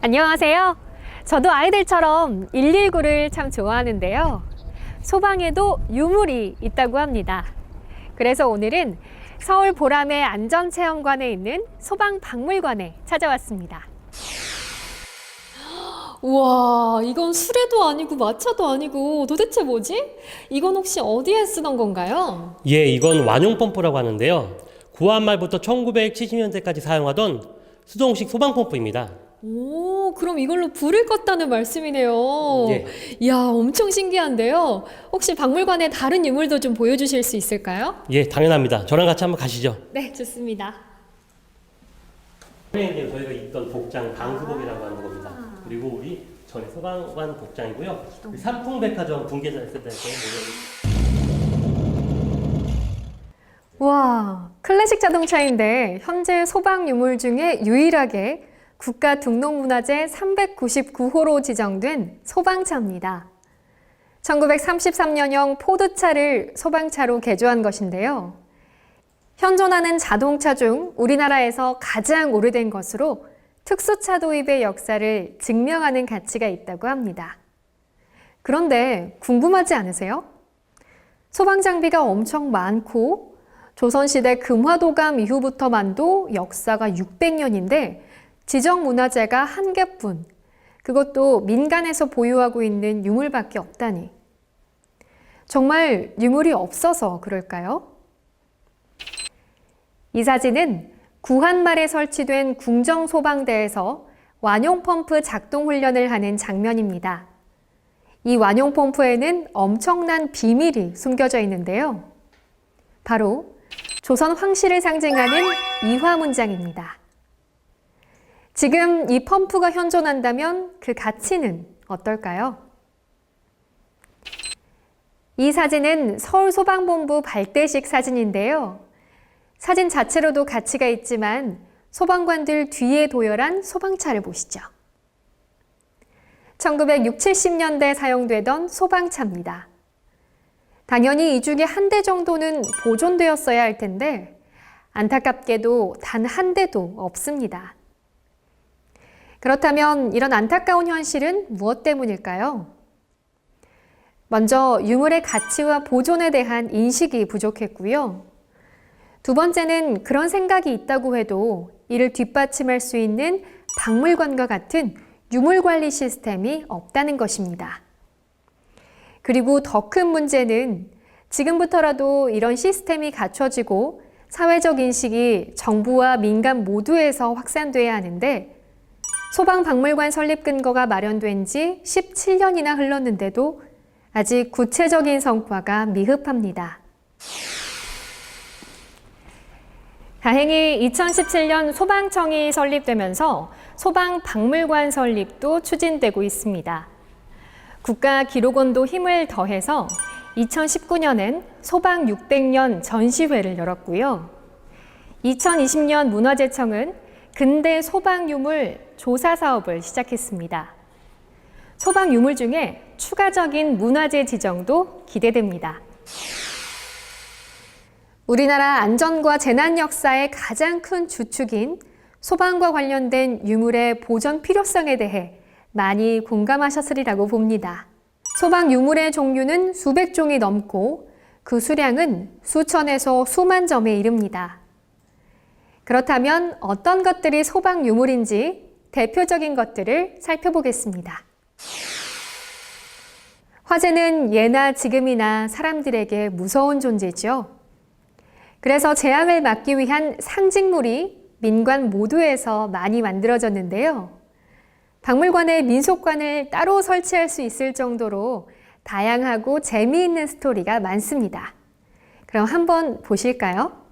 안녕하세요. 저도 아이들처럼 119를 참 좋아하는데요. 소방에도 유물이 있다고 합니다. 그래서 오늘은 서울 보람의 안전체험관에 있는 소방박물관에 찾아왔습니다. 우와, 이건 수레도 아니고 마차도 아니고 도대체 뭐지? 이건 혹시 어디에 쓰던 건가요? 예, 이건 완용 펌프라고 하는데요. 구한 말부터 1970년대까지 사용하던 수동식 소방 펌프입니다. 오, 그럼 이걸로 불을 껐다는 말씀이네요. 예. 이야, 엄청 신기한데요. 혹시 박물관의 다른 유물도 좀 보여주실 수 있을까요? 예, 당연합니다. 저랑 같이 한번 가시죠. 네, 좋습니다. 이제 저희가 입던 복장 방수복이라고 하는 겁니다. 그리고 우리 전에 소방관 복장이고요. 삼풍백화점 분계자 했을 때 와, 클래식 자동차인데 현재 소방 유물 중에 유일하게 국가 등록문화재 399호로 지정된 소방차입니다. 1933년형 포드차를 소방차로 개조한 것인데요. 현존하는 자동차 중 우리나라에서 가장 오래된 것으로 특수차 도입의 역사를 증명하는 가치가 있다고 합니다. 그런데 궁금하지 않으세요? 소방 장비가 엄청 많고 조선시대 금화도감 이후부터만도 역사가 600년인데 지정문화재가 한 개뿐, 그것도 민간에서 보유하고 있는 유물밖에 없다니. 정말 유물이 없어서 그럴까요? 이 사진은 구한말에 설치된 궁정소방대에서 완용펌프 작동 훈련을 하는 장면입니다. 이 완용펌프에는 엄청난 비밀이 숨겨져 있는데요. 바로 조선 황실을 상징하는 이화문장입니다. 지금 이 펌프가 현존한다면 그 가치는 어떨까요? 이 사진은 서울소방본부 발대식 사진인데요. 사진 자체로도 가치가 있지만 소방관들 뒤에 도열한 소방차를 보시죠. 1960, 70년대 사용되던 소방차입니다. 당연히 이 중에 한 대 정도는 보존되었어야 할 텐데 안타깝게도 단 한 대도 없습니다. 그렇다면 이런 안타까운 현실은 무엇 때문일까요? 먼저 유물의 가치와 보존에 대한 인식이 부족했고요. 두 번째는 그런 생각이 있다고 해도 이를 뒷받침할 수 있는 박물관과 같은 유물관리 시스템이 없다는 것입니다. 그리고 더 큰 문제는 지금부터라도 이런 시스템이 갖춰지고 사회적 인식이 정부와 민간 모두에서 확산돼야 하는데 소방박물관 설립 근거가 마련된 지 17년이나 흘렀는데도 아직 구체적인 성과가 미흡합니다. 다행히 2017년 소방청이 설립되면서 소방박물관 설립도 추진되고 있습니다. 국가기록원도 힘을 더해서 2019년엔 소방 600년 전시회를 열었고요. 2020년 문화재청은 근대 소방유물 조사 사업을 시작했습니다. 소방유물 중에 추가적인 문화재 지정도 기대됩니다. 우리나라 안전과 재난 역사의 가장 큰 주축인 소방과 관련된 유물의 보존 필요성에 대해 많이 공감하셨으리라고 봅니다. 소방 유물의 종류는 수백 종이 넘고 그 수량은 수천에서 수만 점에 이릅니다. 그렇다면 어떤 것들이 소방 유물인지 대표적인 것들을 살펴보겠습니다. 화재는 예나 지금이나 사람들에게 무서운 존재죠. 그래서 재앙을 막기 위한 상징물이 민관 모두에서 많이 만들어졌는데요. 박물관에 민속관을 따로 설치할 수 있을 정도로 다양하고 재미있는 스토리가 많습니다. 그럼 한번 보실까요?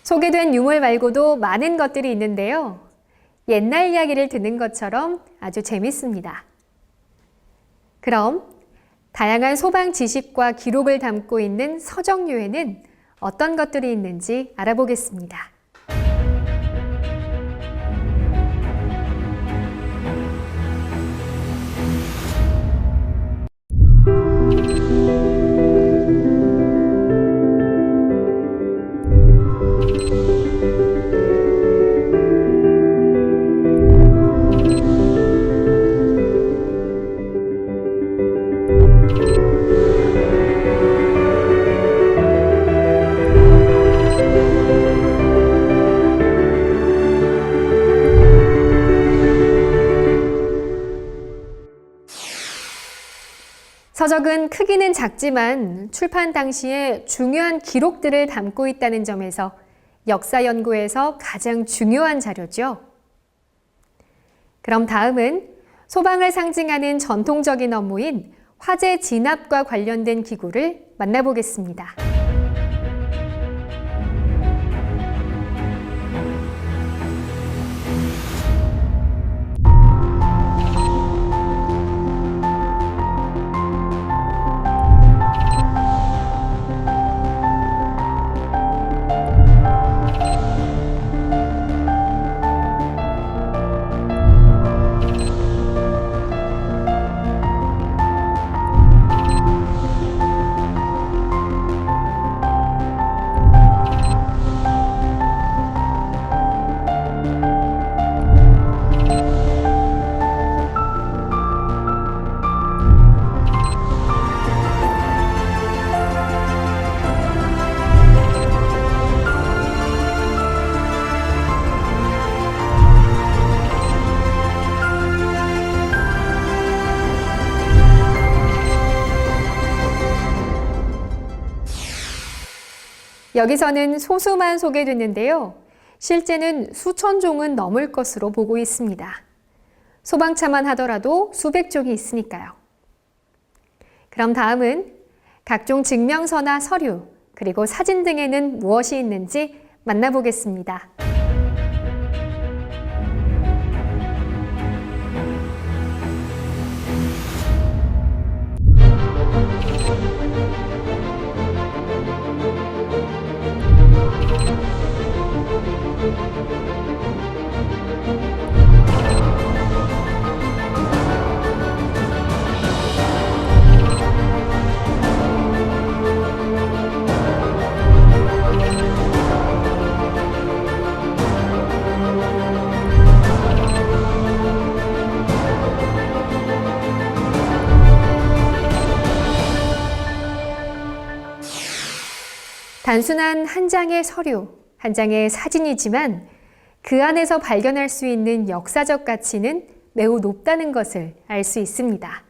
소개된 유물 말고도 많은 것들이 있는데요. 옛날 이야기를 듣는 것처럼 아주 재밌습니다. 그럼 다양한 소방 지식과 기록을 담고 있는 서정류에는 어떤 것들이 있는지 알아보겠습니다. 서적은 크기는 작지만 출판 당시에 중요한 기록들을 담고 있다는 점에서 역사 연구에서 가장 중요한 자료죠. 그럼 다음은 소방을 상징하는 전통적인 업무인 화재 진압과 관련된 기구를 만나보겠습니다. 여기서는 소수만 소개됐는데요. 실제는 수천 종은 넘을 것으로 보고 있습니다. 소방차만 하더라도 수백 종이 있으니까요. 그럼 다음은 각종 증명서나 서류, 그리고 사진 등에는 무엇이 있는지 만나보겠습니다. 단순한 한 장의 서류, 한 장의 사진이지만 그 안에서 발견할 수 있는 역사적 가치는 매우 높다는 것을 알 수 있습니다.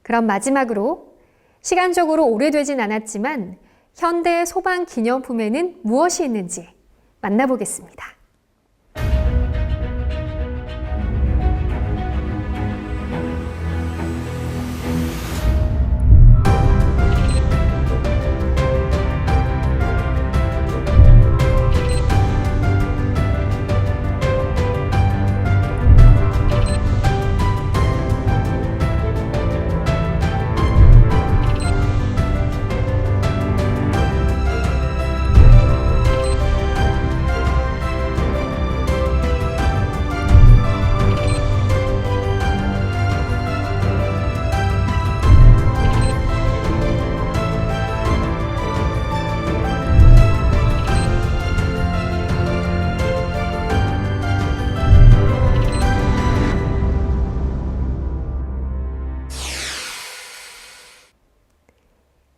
그럼 마지막으로 시간적으로 오래되진 않았지만 현대 소방 기념품에는 무엇이 있는지 만나보겠습니다.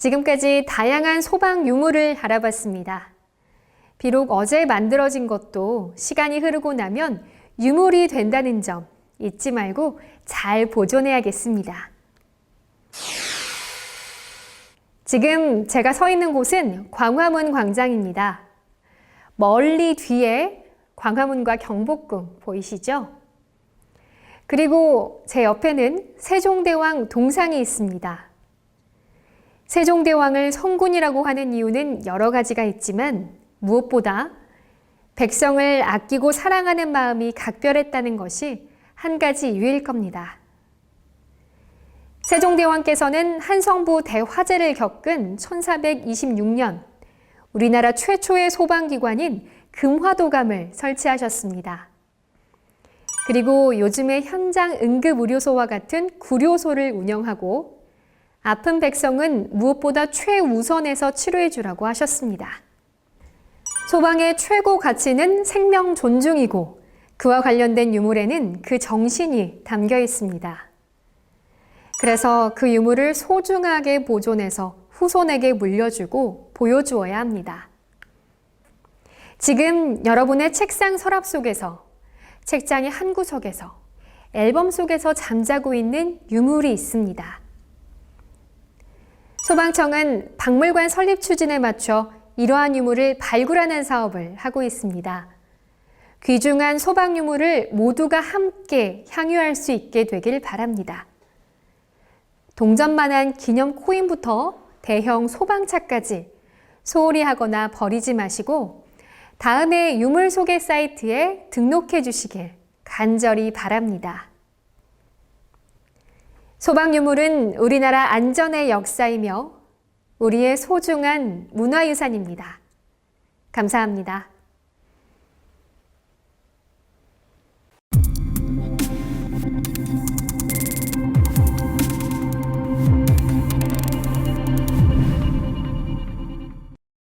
지금까지 다양한 소방 유물을 알아봤습니다. 비록 어제 만들어진 것도 시간이 흐르고 나면 유물이 된다는 점 잊지 말고 잘 보존해야겠습니다. 지금 제가 서 있는 곳은 광화문 광장입니다. 멀리 뒤에 광화문과 경복궁 보이시죠? 그리고 제 옆에는 세종대왕 동상이 있습니다. 세종대왕을 성군이라고 하는 이유는 여러 가지가 있지만 무엇보다 백성을 아끼고 사랑하는 마음이 각별했다는 것이 한 가지 이유일 겁니다. 세종대왕께서는 한성부 대화재를 겪은 1426년 우리나라 최초의 소방기관인 금화도감을 설치하셨습니다. 그리고 요즘의 현장 응급의료소와 같은 구료소를 운영하고 아픈 백성은 무엇보다 최우선에서 치료해 주라고 하셨습니다. 소방의 최고 가치는 생명 존중이고 그와 관련된 유물에는 그 정신이 담겨 있습니다. 그래서 그 유물을 소중하게 보존해서 후손에게 물려주고 보여주어야 합니다. 지금 여러분의 책상 서랍 속에서, 책장의 한 구석에서, 앨범 속에서 잠자고 있는 유물이 있습니다. 소방청은 박물관 설립 추진에 맞춰 이러한 유물을 발굴하는 사업을 하고 있습니다. 귀중한 소방 유물을 모두가 함께 향유할 수 있게 되길 바랍니다. 동전만한 기념 코인부터 대형 소방차까지 소홀히 하거나 버리지 마시고 다음에 유물 소개 사이트에 등록해 주시길 간절히 바랍니다. 소방유물은 우리나라 안전의 역사이며 우리의 소중한 문화유산입니다. 감사합니다.